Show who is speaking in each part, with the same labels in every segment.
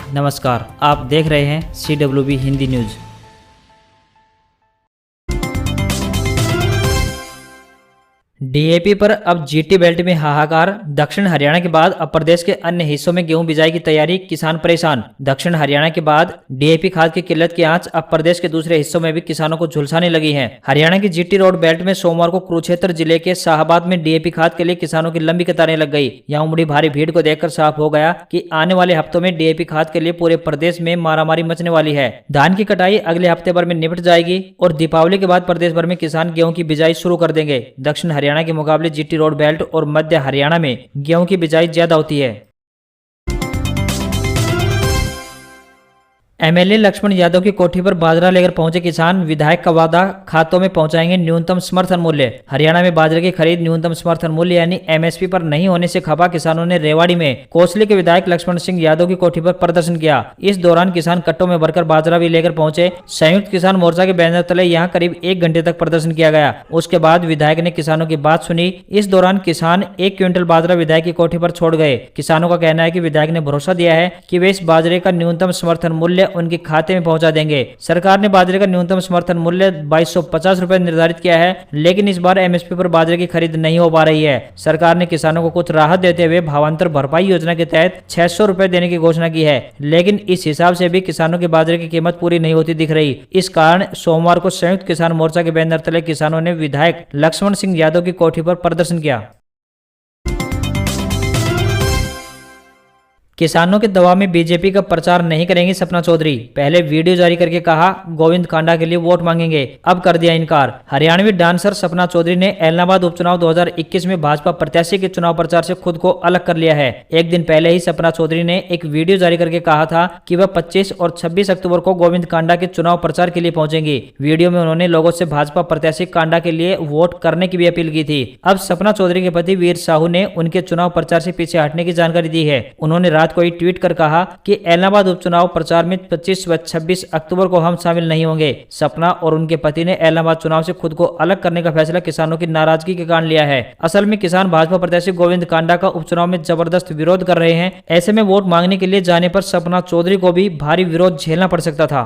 Speaker 1: नमस्कार, आप देख रहे हैं CWB हिंदी न्यूज। डीएपी पर अब जीटी बेल्ट में हाहाकार। दक्षिण हरियाणा के बाद अब प्रदेश के अन्य हिस्सों में गेहूं बिजाई की तैयारी, किसान परेशान। दक्षिण हरियाणा के बाद डीएपी खाद की किल्लत की आंच अब प्रदेश के दूसरे हिस्सों में भी किसानों को झुलसाने लगी है। हरियाणा की जीटी रोड बेल्ट में सोमवार को कुरुक्षेत्र जिले के शाहबाद में डीएपी खाद के लिए किसानों की लंबी कतारें लग गई। यहाँ उमड़ी भारी भीड़ को देखकर साफ हो गया कि आने वाले हफ्तों में डीएपी खाद के लिए पूरे प्रदेश में मारामारी मचने वाली है। धान की कटाई अगले हफ्ते भर में निपट जाएगी और दीपावली के बाद प्रदेश भर में किसान गेहूं की बिजाई शुरू कर देंगे। दक्षिण हरियाणा के मुकाबले जीटी रोड बेल्ट और मध्य हरियाणा में गेहूं की बिजाई ज्यादा होती है। एमएलए लक्ष्मण यादव की कोठी पर बाजरा लेकर पहुंचे किसान, विधायक का वादा, खातों में पहुंचाएंगे न्यूनतम समर्थन मूल्य। हरियाणा में बाजरे की खरीद न्यूनतम समर्थन मूल्य यानी एमएसपी पर नहीं होने से खफा किसानों ने रेवाड़ी में कोसली के विधायक लक्ष्मण सिंह यादव की कोठी पर प्रदर्शन किया। इस दौरान किसान कट्टों में भरकर बाजरा भी लेकर पहुंचे। संयुक्त किसान मोर्चा के बैनर तले यहाँ करीब 1 घंटे तक प्रदर्शन किया गया। उसके बाद विधायक ने किसानों की बात सुनी। इस दौरान किसान 1 क्विंटल बाजरा विधायक की कोठी पर छोड़ गए। किसानों का कहना है कि विधायक ने भरोसा दिया है कि वे इस बाजरे का न्यूनतम समर्थन मूल्य उनके खाते में पहुंचा देंगे। सरकार ने बाजरे का न्यूनतम समर्थन मूल्य 2250 रुपए निर्धारित किया है, लेकिन इस बार एमएसपी पर बाजरे की खरीद नहीं हो पा रही है। सरकार ने किसानों को कुछ राहत देते हुए भावांतर भरपाई योजना के तहत 600 रुपए देने की घोषणा की है, लेकिन इस हिसाब से भी किसानों के बाजरे की कीमत पूरी नहीं होती दिख रही। इस कारण सोमवार को संयुक्त किसान मोर्चा के बैनर तले किसानों ने विधायक लक्ष्मण सिंह यादव की कोठी पर प्रदर्शन किया। किसानों के दबाव में बीजेपी का प्रचार नहीं करेंगी सपना चौधरी। पहले वीडियो जारी करके कहा गोविंद कांडा के लिए वोट मांगेंगे, अब कर दिया इनकार। हरियाणवी डांसर सपना चौधरी ने ऐलनाबाद उपचुनाव 2021 में भाजपा प्रत्याशी के चुनाव प्रचार से खुद को अलग कर लिया है। एक दिन पहले ही सपना चौधरी ने एक वीडियो जारी करके कहा था कि वह 25 और 26 अक्टूबर को गोविंद कांडा के चुनाव प्रचार के लिए पहुंचेंगी। वीडियो में उन्होंने लोगों से भाजपा प्रत्याशी कांडा के लिए वोट करने की भी अपील की थी। अब सपना चौधरी के पति वीर साहू ने उनके चुनाव प्रचार से पीछे हटने की जानकारी दी है। उन्होंने कोई ट्वीट कर कहा कि ऐलनाबाद उपचुनाव प्रचार में 25 व 26 अक्टूबर को हम शामिल नहीं होंगे। सपना और उनके पति ने ऐलनाबाद चुनाव से खुद को अलग करने का फैसला किसानों की नाराजगी के कारण लिया है। असल में किसान भाजपा प्रत्याशी गोविंद कांडा का उपचुनाव में जबरदस्त विरोध कर रहे हैं। ऐसे में वोट मांगने के लिए जाने पर सपना चौधरी को भी भारी विरोध झेलना पड़ सकता था।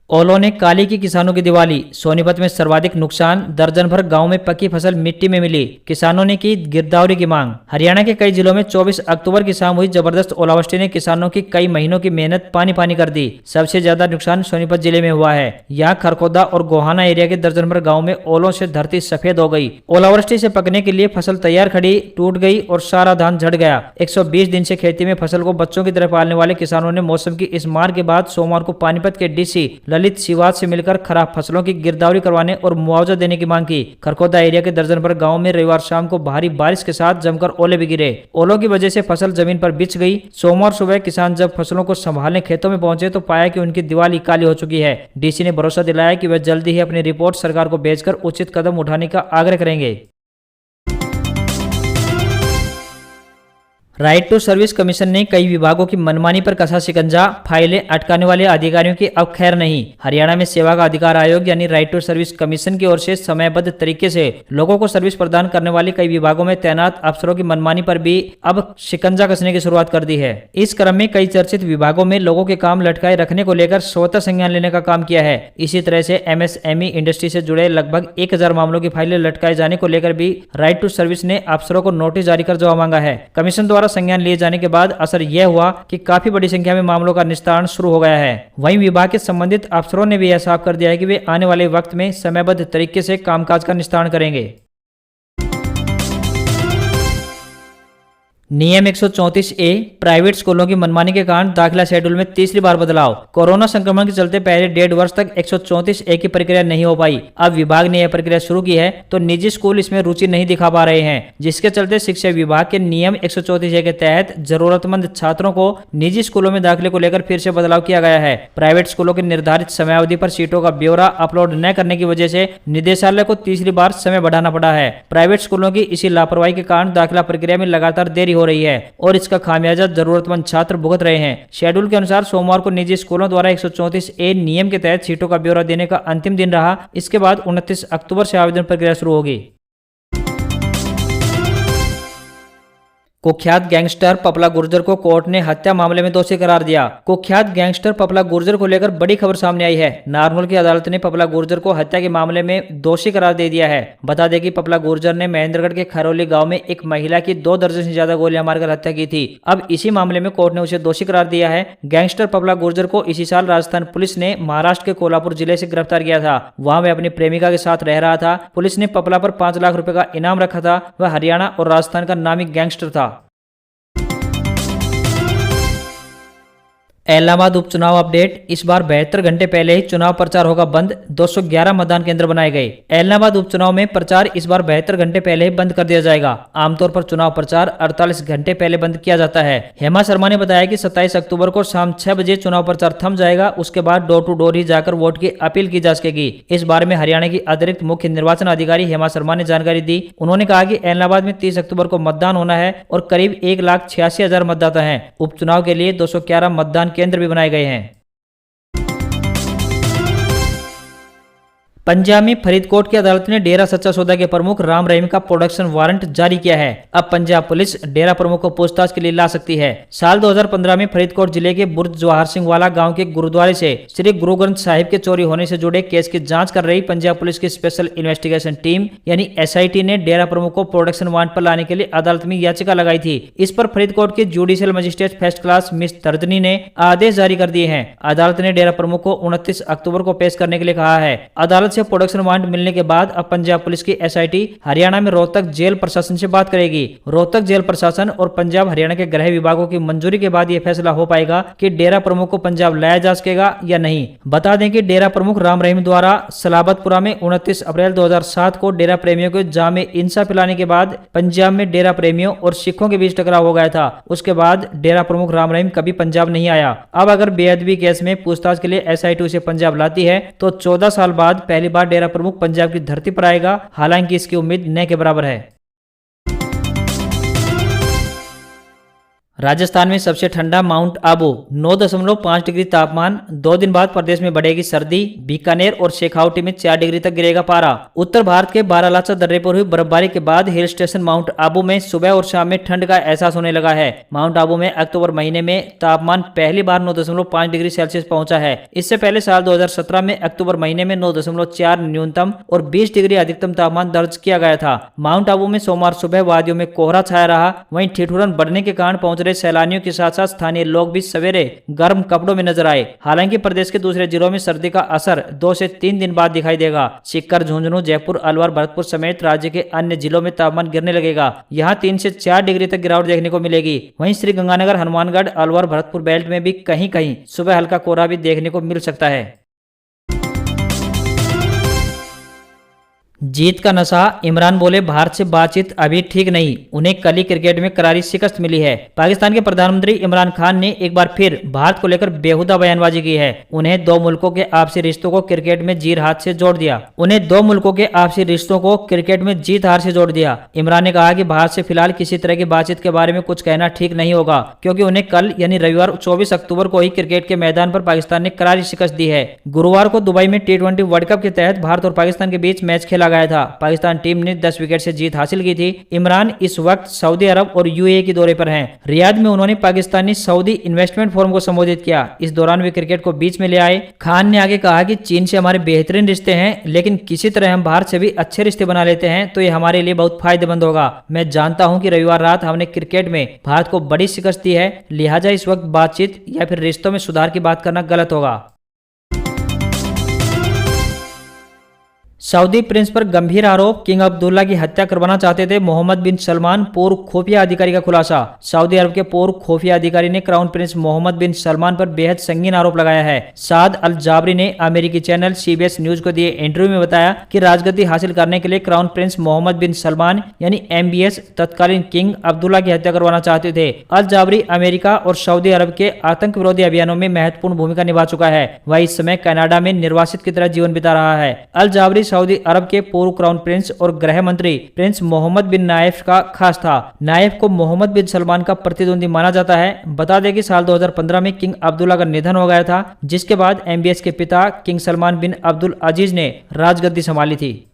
Speaker 1: ओलों ने काली की किसानों की दिवाली। सोनीपत में सर्वाधिक नुकसान, दर्जन भर गांव में पकी फसल मिट्टी में मिली। किसानों ने की गिरदावरी की मांग। हरियाणा के कई जिलों में 24 अक्टूबर की शाम हुई जबरदस्त ओलावृष्टि ने किसानों की कई महीनों की मेहनत पानी पानी कर दी। सबसे ज्यादा नुकसान सोनीपत जिले में हुआ है। यहाँ खरखोदा और गोहाना एरिया के दर्जन भर गाँव में ओलों से धरती सफेद हो गई। ओलावृष्टि से पकने के लिए फसल तैयार खड़ी टूट गई और सारा धान झड़ गया। 120 दिन से खेती में फसल को बच्चों की तरह पालने वाले किसानों ने मौसम की इस मार के बाद सोमवार को पानीपत के डीसी ललित शिवात से मिलकर खराब फसलों की गिरदावरी करवाने और मुआवजा देने की मांग की। खरखोदा एरिया के दर्जन भर गांव में रविवार शाम को भारी बारिश के साथ जमकर ओले भी गिरे। ओलों की वजह से फसल जमीन पर बिछ गई। सोमवार सुबह किसान जब फसलों को संभालने खेतों में पहुंचे तो पाया कि उनकी दिवाली काली हो चुकी है। डीसी ने भरोसा दिलाया कि वह जल्दी ही अपनी रिपोर्ट सरकार को भेजकर उचित कदम उठाने का आग्रह करेंगे। राइट टू सर्विस कमीशन ने कई विभागों की मनमानी पर कसा शिकंजा, फाइलें अटकाने वाले अधिकारियों की अब खैर नहीं। हरियाणा में सेवा का अधिकार आयोग यानी राइट टू सर्विस कमीशन की ओर से समयबद्ध तरीके से लोगों को सर्विस प्रदान करने वाले कई विभागों में तैनात अफसरों की मनमानी पर भी अब शिकंजा कसने की शुरुआत कर दी है। इस क्रम में कई चर्चित विभागों में लोगों के काम लटकाए रखने को लेकर स्वतः संज्ञान लेने का काम किया है। इसी तरह से एमएसएमई इंडस्ट्री से जुड़े लगभग 1000 मामलों की फाइलें लटकाए जाने को लेकर भी राइट टू सर्विस ने अफसरों को नोटिस जारी कर जवाब मांगा है। कमीशन द्वारा संज्ञान लिए जाने के बाद असर यह हुआ कि काफी बड़ी संख्या में मामलों का निस्तारण शुरू हो गया है। वहीं विभाग के संबंधित अफसरों ने भी यह साफ कर दिया है कि वे आने वाले वक्त में समयबद्ध तरीके से कामकाज का निस्तारण करेंगे। नियम 134A प्राइवेट स्कूलों की मनमानी के कारण दाखिला शेड्यूल में तीसरी बार बदलाव। कोरोना संक्रमण के चलते पहले 1.5 वर्ष तक 134A की प्रक्रिया नहीं हो पाई। अब विभाग ने यह प्रक्रिया शुरू की है तो निजी स्कूल इसमें रुचि नहीं दिखा पा रहे हैं, जिसके चलते शिक्षा विभाग के नियम 134A के तहत जरूरतमंद छात्रों को निजी स्कूलों में दाखिले को लेकर फिर से बदलाव किया गया है। प्राइवेट स्कूलों की निर्धारित समयावधि पर सीटों का ब्यौरा अपलोड न करने की वजह से निदेशालय को तीसरी बार समय बढ़ाना पड़ा है। प्राइवेट स्कूलों की इसी लापरवाही के कारण दाखिला प्रक्रिया में लगातार देरी हो रही है और इसका खामियाजा जरूरतमंद छात्र भुगत रहे हैं। शेड्यूल के अनुसार सोमवार को निजी स्कूलों द्वारा 134A नियम के तहत सीटों का ब्यौरा देने का अंतिम दिन रहा। इसके बाद 29 अक्टूबर से आवेदन प्रक्रिया शुरू होगी। कुख्यात गैंगस्टर पपला गुर्जर को कोर्ट ने हत्या मामले में दोषी करार दिया। कुख्यात गैंगस्टर पपला गुर्जर को लेकर बड़ी खबर सामने आई है। नारनौल की अदालत ने पपला गुर्जर को हत्या के मामले में दोषी करार दे दिया है। बता दें कि पपला गुर्जर ने महेंद्रगढ़ के खरौली गांव में एक महिला की 2 दर्जन से ज्यादा गोलियां मारकर हत्या की थी। अब इसी मामले में कोर्ट ने उसे दोषी करार दिया है। गैंगस्टर पपला गुर्जर को इसी साल राजस्थान पुलिस ने महाराष्ट्र के कोल्हापुर जिले से गिरफ्तार किया था। वहां वह अपनी प्रेमिका के साथ रह रहा था। पुलिस ने पपला पर 5 लाख रुपए का इनाम रखा था। वह हरियाणा और राजस्थान का नामी गैंगस्टर था। इलाहाबाद उपचुनाव अपडेट। इस बार 72 घंटे पहले ही चुनाव प्रचार होगा बंद। 211 मतदान केंद्र बनाए गए। इलाहाबाद उपचुनाव में प्रचार इस बार 72 घंटे पहले ही बंद कर दिया जाएगा। आमतौर पर चुनाव प्रचार 48 घंटे पहले बंद किया जाता है। हेमा शर्मा ने बताया कि 27 अक्टूबर को शाम 6 बजे चुनाव प्रचार थम जाएगा। उसके बाद डोर टू डोर ही जाकर वोट की अपील की जा सकेगी। इस बारे में हरियाणा की अतिरिक्त मुख्य निर्वाचन अधिकारी हेमा शर्मा ने जानकारी दी। उन्होंने कहा कि इलाहाबाद में 30 अक्टूबर को मतदान होना है और करीब 1,86,000 मतदाता हैं। उपचुनाव के लिए 211 मतदान केंद्र भी बनाए गए हैं। पंजाब में फरीदकोट की अदालत ने डेरा सच्चा सौदा के प्रमुख राम रहीम का प्रोडक्शन वारंट जारी किया है। अब पंजाब पुलिस डेरा प्रमुख को पूछताछ के लिए ला सकती है। साल 2015 में फरीदकोट जिले के बुर्ज जवाहर सिंह वाला गांव के गुरुद्वारे से श्री गुरु ग्रंथ साहिब के चोरी होने से जुड़े केस की जांच कर रही पंजाब पुलिस की स्पेशल इन्वेस्टिगेशन टीम यानी SIT ने डेरा प्रमुख को प्रोडक्शन वारंट पर लाने के लिए अदालत में याचिका लगाई थी। इस पर फरीदकोट के judicial magistrate first class miss तर्जनी ने आदेश जारी कर दिए हैं। अदालत ने डेरा प्रमुख को 29 अक्टूबर को पेश करने के लिए कहा है। अदालत से प्रोडक्शन वारंट मिलने के बाद अब पंजाब पुलिस की SIT हरियाणा में रोहतक जेल प्रशासन से बात करेगी। रोहतक जेल प्रशासन और पंजाब हरियाणा के गृह विभागों की मंजूरी के बाद यह फैसला हो पाएगा कि डेरा प्रमुख को पंजाब लाया जा सकेगा या नहीं। बता दें कि डेरा प्रमुख राम रहीम द्वारा सलाबतपुरा में 29 अप्रैल 2007 को डेरा प्रेमियों को जामे इंसा पिलाने के बाद पंजाब में डेरा प्रेमियों और सिखों के बीच टकराव हो गया था। उसके बाद डेरा प्रमुख राम रहीम कभी पंजाब नहीं आया। अब अगर बेअदबी केस में पूछताछ के लिए SIT उसे पंजाब लाती है तो 14 साल बाद पहली बार डेरा प्रमुख पंजाब की धरती पर आएगा। हालांकि इसकी उम्मीद न के बराबर है। राजस्थान में सबसे ठंडा माउंट आबू 9.5 डिग्री तापमान। 2 दिन बाद प्रदेश में बढ़ेगी सर्दी। बीकानेर और शेखावटी में 4 डिग्री तक गिरेगा पारा। उत्तर भारत के बारालाचा दर्रे पर हुई बर्फबारी के बाद हिल स्टेशन माउंट आबू में सुबह और शाम में ठंड का एहसास होने लगा है। माउंट आबू में अक्टूबर महीने में तापमान पहली बार 9.5 डिग्री सेल्सियस पहुंचा है। इससे पहले साल 2017 में अक्टूबर महीने में 9.4 न्यूनतम और 20 डिग्री अधिकतम तापमान दर्ज किया गया था। माउंट आबू में सोमवार सुबह वादियों में कोहरा छाया रहा। वहीं ठिठुरन बढ़ने के कारण पहुंच सैलानियों के साथ साथ स्थानीय लोग भी सवेरे गर्म कपड़ों में नजर आए। हालांकि प्रदेश के दूसरे जिलों में सर्दी का असर 2 से 3 दिन बाद दिखाई देगा। सीकर, झुंझुनू, जयपुर, अलवर, भरतपुर समेत राज्य के अन्य जिलों में तापमान गिरने लगेगा। यहां 3 से 4 डिग्री तक गिरावट देखने को मिलेगी। वहीं श्रीगंगानगर, हनुमानगढ़, अलवर, भरतपुर बेल्ट में भी कहीं कहीं सुबह हल्का कोहरा भी देखने को मिल सकता है। जीत का नशा। इमरान बोले भारत से बातचीत अभी ठीक नहीं। उन्हें कल ही क्रिकेट में करारी शिकस्त मिली है। पाकिस्तान के प्रधानमंत्री इमरान खान ने एक बार फिर भारत को लेकर बेहुदा बयानबाजी की है। उन्हें 2 मुल्कों के आपसी रिश्तों को क्रिकेट में जीत हार से जोड़ दिया। इमरान ने कहा कि भारत से फिलहाल किसी तरह की बातचीत के बारे में कुछ कहना ठीक नहीं होगा, क्योंकि उन्हें कल यानी रविवार 24 अक्टूबर को ही क्रिकेट के मैदान पर पाकिस्तान ने करारी शिकस्त दी है। गुरुवार को दुबई में T20 वर्ल्ड कप के तहत भारत और पाकिस्तान के बीच मैच खेला गया था। पाकिस्तान टीम ने 10 विकेट से जीत हासिल की थी। इमरान इस वक्त सऊदी अरब और UAE के दौरे पर हैं। रियाद में उन्होंने पाकिस्तानी सऊदी इन्वेस्टमेंट फोरम को संबोधित किया। इस दौरान वे क्रिकेट को बीच में ले आए। खान ने आगे कहा कि चीन से हमारे बेहतरीन रिश्ते हैं, लेकिन किसी तरह हम भारत से भी अच्छे रिश्ते बना लेते हैं तो ये हमारे लिए बहुत फायदेमंद होगा। मैं जानता हूं कि रविवार रात हमने क्रिकेट में भारत को बड़ी शिकस्त दी है, लिहाजा इस वक्त बातचीत या फिर रिश्तों में सुधार की बात करना गलत होगा। सऊदी प्रिंस पर गंभीर आरोप। किंग अब्दुल्ला की हत्या करवाना चाहते थे मोहम्मद बिन सलमान। पूर्व खुफिया अधिकारी का खुलासा। सऊदी अरब के पूर्व खुफिया अधिकारी ने क्राउन प्रिंस मोहम्मद बिन सलमान पर बेहद संगीन आरोप लगाया है। साद अल जाबरी ने अमेरिकी चैनल CBS न्यूज को दिए इंटरव्यू में बताया कि राजगद्दी हासिल करने के लिए क्राउन प्रिंस मोहम्मद बिन सलमान यानी MBS तत्कालीन किंग अब्दुल्ला की हत्या करवाना चाहते थे। अल जाबरी अमेरिका और सऊदी अरब के आतंक विरोधी अभियानों में महत्वपूर्ण भूमिका निभा चुका है। वह इस समय कनाडा में निर्वासित की तरह जीवन बिता रहा है। अल जाबरी सऊदी अरब के पूर्व क्राउन प्रिंस और गृह मंत्री प्रिंस मोहम्मद बिन नायफ का खास था। नायफ को मोहम्मद बिन सलमान का प्रतिद्वंदी माना जाता है। बता दें कि साल 2015 में किंग अब्दुल्ला का निधन हो गया था, जिसके बाद MBS के पिता किंग सलमान बिन अब्दुल अजीज ने राजगद्दी संभाली थी।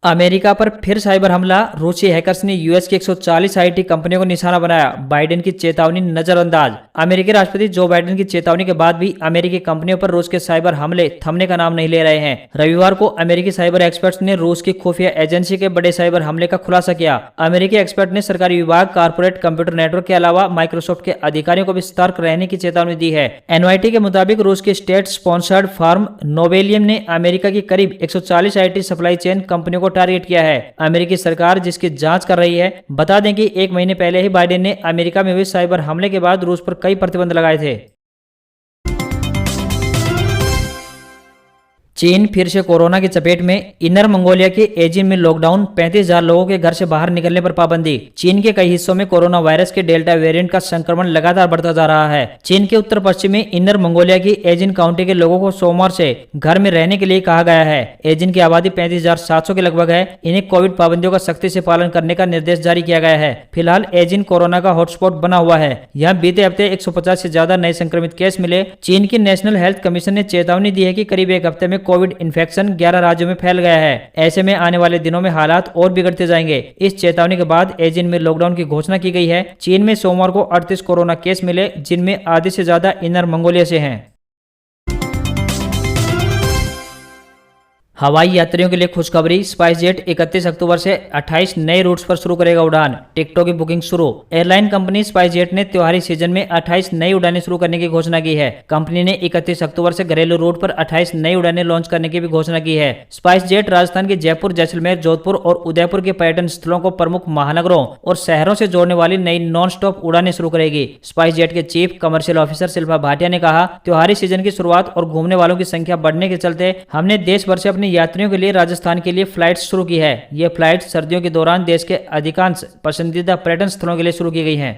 Speaker 1: अमेरिका पर फिर साइबर हमला, रूसी हैकर्स ने यूएस की 140 आईटी कंपनियों को निशाना बनाया, बाइडेन की चेतावनी नजरअंदाज। अमेरिकी राष्ट्रपति जो बाइडेन की चेतावनी के बाद भी अमेरिकी कंपनियों पर रूस के साइबर हमले थमने का नाम नहीं ले रहे हैं। रविवार को अमेरिकी साइबर एक्सपर्ट्स ने रूस की खुफिया एजेंसी के बड़े साइबर हमले का खुलासा किया। अमेरिकी एक्सपर्ट ने सरकारी विभाग, कारपोरेट कंप्यूटर नेटवर्क के अलावा माइक्रोसॉफ्ट के अधिकारियों को भी सतर्क रहने की चेतावनी दी है। एनवाईटी के मुताबिक रूस की स्टेट स्पॉन्सर्ड फर्म नोवेलियम ने अमेरिका की करीब 140 आईटी सप्लाई चेन कंपनियों को टारगेट किया है। अमेरिकी सरकार जिसकी जांच कर रही है। बता दें कि 1 महीने पहले ही बाइडेन ने अमेरिका में हुए साइबर हमले के बाद रूस पर कई प्रतिबंध लगाए थे। चीन फिर से कोरोना की चपेट में, इनर मंगोलिया के एजिन में लॉकडाउन, 35,000 लोगों के घर से बाहर निकलने पर पाबंदी। चीन के कई हिस्सों में कोरोना वायरस के डेल्टा वेरिएंट का संक्रमण लगातार बढ़ता जा रहा है। चीन के उत्तर पश्चिम में इनर मंगोलिया की एजिन काउंटी के लोगों को सोमवार से घर में रहने के लिए कहा गया है। एजिन की आबादी 35,700 के लगभग है। इन्हें कोविड पाबंदियों का सख्ती से पालन करने का निर्देश जारी किया गया है। फिलहाल एजिन कोरोना का हॉटस्पॉट बना हुआ है। यहाँ बीते हफ्ते 150 से ज्यादा नए संक्रमित केस मिले। चीन की नेशनल हेल्थ कमीशन ने चेतावनी दी है कि करीब एक हफ्ते में कोविड इन्फेक्शन 11 राज्यों में फैल गया है। ऐसे में आने वाले दिनों में हालात और बिगड़ते जाएंगे। इस चेतावनी के बाद एजिन में लॉकडाउन की घोषणा की गई है। चीन में सोमवार को 38 कोरोना केस मिले, जिनमें आधे से ज्यादा इनर मंगोलिया से हैं। हवाई यात्रियों के लिए खुशखबरी, स्पाइस जेट 31 अक्टूबर से 28 नए रूट्स पर शुरू करेगा उड़ान, टिकटों की बुकिंग शुरू। एयरलाइन कंपनी स्पाइस जेट ने त्योहारी सीजन में 28 नई उड़ानें शुरू करने की घोषणा की है। कंपनी ने 31 अक्टूबर से घरेलू रूट पर 28 नई उड़ानें लॉन्च करने की भी घोषणा की है। स्पाइस जेट राजस्थान के जयपुर, जैसलमेर, जोधपुर और उदयपुर के पर्यटन स्थलों को प्रमुख महानगरों और शहरों से जोड़ने वाली नई नॉन स्टॉप उड़ानें शुरू करेगी। स्पाइस जेट के chief commercial officer Shilpa Bhatia ने कहा, त्योहारी सीजन की शुरुआत और घूमने वालों की संख्या बढ़ने के चलते हमने देश भर से अपने यात्रियों के लिए राजस्थान के लिए फ्लाइट्स शुरू की है। ये फ्लाइट सर्दियों के दौरान देश के अधिकांश पसंदीदा पर्यटन स्थलों के लिए शुरू की गई हैं।